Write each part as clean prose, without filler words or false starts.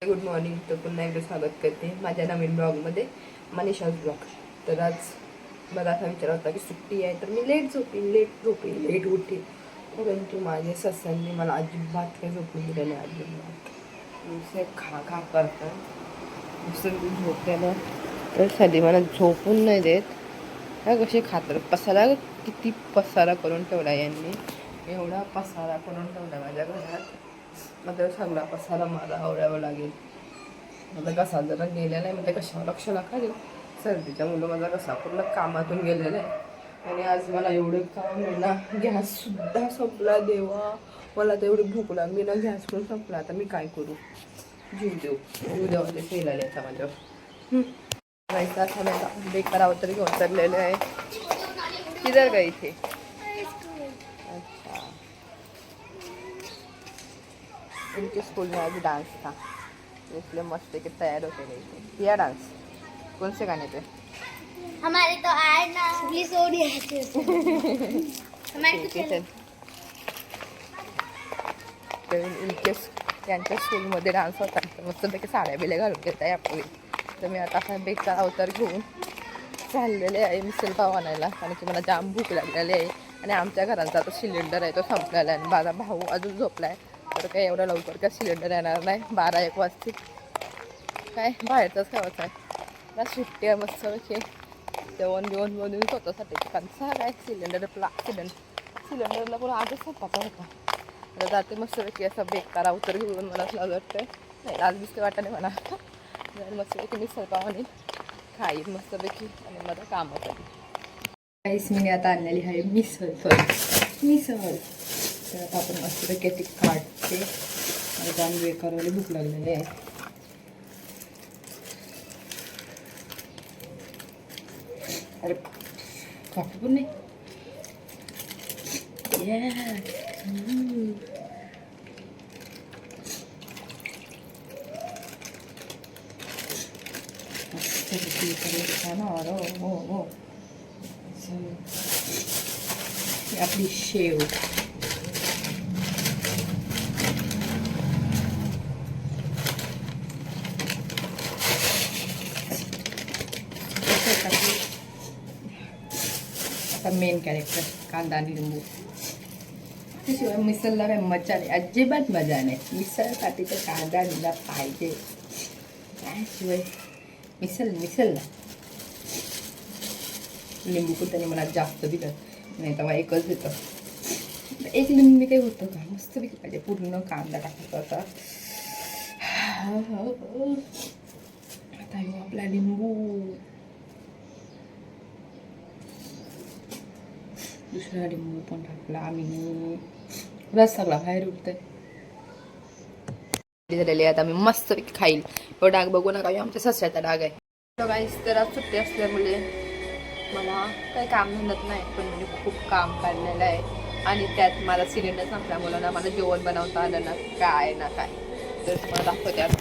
Good morning. तर पुन्हा एकदा स्वागत करते माझ्या नवीन ब्लॉगमध्ये, मनीषाज ब्लॉग. तर आज मला असा विचार होता की सुट्टी आहे तर मी लेट झोपेन लेट उठेन, परंतु माझ्या ससांनी मला अजिबात काही झोपून दिलं नाही. अजिबात नुसते खा खा करतात, नुसतं झोपल्यानं तर साधी मला झोपून नाही देत. ह्या कशी खातर पसारा, किती पसारा करून ठेवला यांनी, एवढा पसारा करून ठेवला माझ्या घरात. मला सगळा पसारा मला आवडावं लागेल. माझा कसा जरा गेलेला आहे, म्हणजे कशावर लक्ष नका देऊ. सर्दीच्या मुलं माझा कसा पूर्ण कामातून गेलेला आहे आणि आज मला एवढं काम आहे ना, गॅससुद्धा संपला. देवा, मला तर एवढी भूक लागली ना, गॅस पण संपला. आता मी काय करू? जीव देऊ उद्यावाले फेल आले आता माझ्यावर. जायचं असं नाही, बेकार अवतर घेऊन चाललेलं आहे. किधर गई थे? अच्छा, उनके स्कूल में आज डांस था, इसलिए मस्त के तैयार होके गई थी. KIA dance? कौन से गाने पे? हमारे तो आए ना पुलिस हो रही है हमारे तो इनके त्यांच्या स्कूलमध्ये डान्स होता, मस्तपैकी साड्या बिल्या घालून घेत आहे आपली. तर मी आता हा बेकार अवतार घेऊन चाललेले आहे मिसल पाव आणायला, कारण की मला जाम भूक लागलेली आहे. आणि आमच्या घरांचा आता सिलेंडर आहे तो संपलेला आहे आणि माझा भाऊ अजून झोपला आहे. तर काही एवढं लवकर काय सिलेंडर येणार नाही, 12-1 वाजतील. काय बाहेरचंच खायचं आहे ना, सुट्टी आहे मस्तपैकी जेवण बनवून स्वतःसाठी. कंचा काय सिलेंडरला पण आजच संपाचा होता. आता जाते मस्तपैकी असं बेकार अवतर घेऊन. मला असं वाटतं नाही, आज बिस्किट वाटाने म्हणा, मस्तपैकी मिसळ पाव आणि खाईन मस्तपैकी आणि मला कामं करेन. काहीच मी आता आणलेली आहे मिसळ. तर आता आपण मस्तपैकी ती काढते. मला जाम बेकारवाली भूक लागलेली आहे. अरे कॉफी पण नाही. आपली शेव आता मेन कॅरेक्टर कांदा आणि लिंबू. त्याशिवाय मिसळला काही मजा नाही, अजिबात मजा नाही. मिसळसाठी तर कांदा दिला पाहिजे, त्याशिवाय मिसळ ना. लिंबू पण त्याने मला जास्त दिलं नाही, तेव्हा एकच देतं. एक लिंबू काही होतं का? मस्त पैकी पाहिजे, पूर्ण कांदा टाकायचा होता. आता आपला लिंबू, दुसरा लिंबू पण टाकला आम्ही. रस सगळा बाहेर उठतंय झालेली. आता मी मस्त खाईल. तो डाग बघू नका, आमच्या ससऱ्याचा डाग आहे. तर आज सुट्टी असल्यामुळे मला काही काम म्हणत नाही, पण म्हणजे खूप काम काढलेलं आहे. आणि त्यात मला सिलेंडर संपल्यामुळे ना मला जेवण बनवता आलं ना काय. तर तुम्हाला दाखवते आज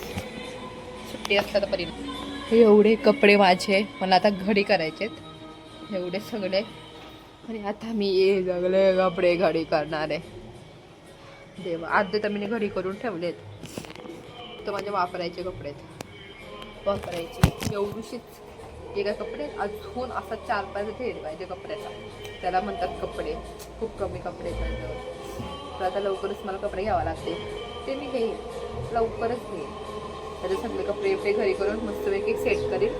सुट्टी असतात तरी. एवढे कपडे माझे मला आता घडी करायचेत, एवढे सगळे. आणि आता मी हे सगळे कपडे घडी करणार आहे. देवा, आधी तर मी घडी करून ठेवलेत. तर माझे वापरायचे कपडे वापरायचे एवढीशीच एका कपडे अजून असा 4-5 ढेर पाहिजे कपड्याचा. त्याला म्हणतात कपडे. खूप कमी कपडे तर आता लवकरच मला कपडे घ्यावा लागते. ते मी घेईन, लवकरच घेईन. त्याचे सगळे कपडे घरी करून मस्तपैकी सेट करीन.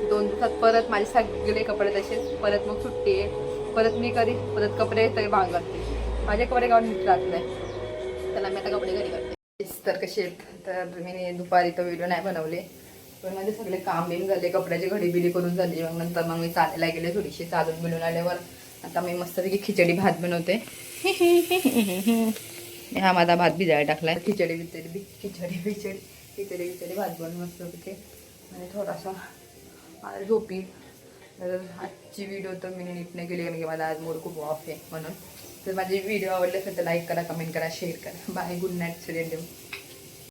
2 दिवसात परत माझे सगळे कपडे तसेच. परत मग सुट्टी आहे, परत मी करीन, परत कपडे तरी भाग करते. माझे कपडे गावून राहत नाही, त्याला मी आता कपडे घरी करते. तर कसे आहेत, तर मी दुपारी तो व्हिडिओ नाही बनवले, पण माझे सगळे काम बिम झाले, कपड्याची घडी बिडी करून झाली. मग नंतर मग मी चालायला गेले, थोडीशी चालून बिलून आल्यावर आता मी मस्तपैकी खिचडी भात बनवते. हा माझा भात भिजायला टाकलाय. खिचडी भात बनवून मस्तपैकी आणि थोडासा मला झोपी. तर आजची व्हिडिओ तर मी नीट नाही केली, कारण की माझा आज मूड खूप ऑफ आहे म्हणून. तर माझे व्हिडिओ आवडले असेल तर लाईक करा, कमेंट करा, शेअर करा. Bye, good night,